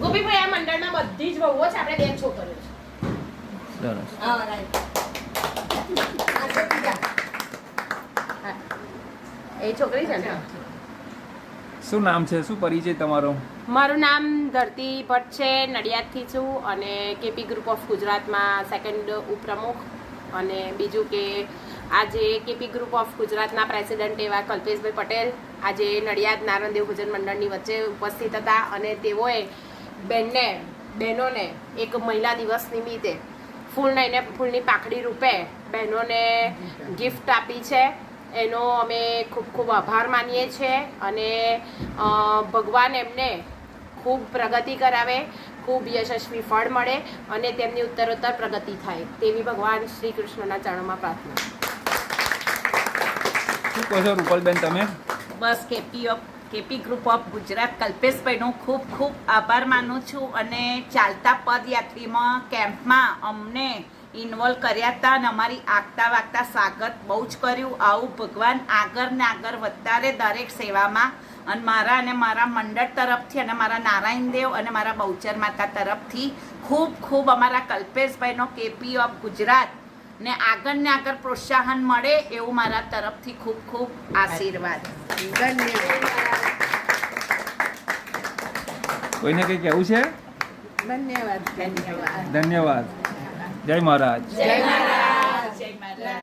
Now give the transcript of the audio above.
ગોપીભાઈ આ મંડળમાં બધી જ વહુઓ છે, આપણે 2 છોકરીઓ છે. સરસ. હા રાઈટ. એ છોકરી છે ને. શું નામ છે, શું પરિચય તમારો? મારું નામ ધરતી ભટ્ટ છે, નડિયાદથી છું અને કેપી ગ્રુપ ઓફ ગુજરાતમાં 2nd ઉપપ્રમુખ. અને બીજું કે આજે કેપી ગ્રુપ ઓફ ગુજરાતના પ્રેસિડેન્ટ એવા કલ્પેશભાઈ પટેલ આજે નડિયાદ નારણદેવ ભજન મંડળની વચ્ચે ઉપસ્થિત હતા અને તેઓએ બહેનોને એક મહિલા દિવસ નિમિત્તે ફૂલની પાંખડી રૂપે બહેનોને ગિફ્ટ આપી છે. એનો અમે ખૂબ ખૂબ આભાર માનીએ છીએ અને ભગવાન એમને ખૂબ પ્રગતિ કરાવે, ખૂબ યશસ્વી ફળ મળે અને તેમની ઉત્તરોત્તર પ્રગતિ થાય તેવી ભગવાન શ્રી કૃષ્ણના ચરણોમાં પ્રાર્થના. શું કહો છો રૂપલબેન તમે? બસ કેપી ગ્રુપ ઓફ ગુજરાત કલ્પેશભાઈનો ખૂબ ખૂબ આભાર માનું છું અને ચાલતા પદયાત્રીમાં કેમ્પમાં અમને ઇન્વોલ્વ કર્યા હતા અને અમારી આગતા વાગતા સ્વાગત બહુ જ કર્યું. આવું ભગવાન આગળ ને આગળ વધારે દરેક સેવામાં અને મારા મંડળ તરફથી અને મારા નારાયણદેવ અને મારા બહુચર માતા તરફથી ખૂબ ખૂબ અમારા કલ્પેશભાઈનો કેપી ઓફ ગુજરાત ને આગળ પ્રોત્સાહન મળે એવું મારા તરફથી ખૂબ ખૂબ આશીર્વાદ. કોઈને કંઈ કહેવું છે? ધન્યવાદ. ધન્યવાદ. જય મહારાજ. જય મહારાજ.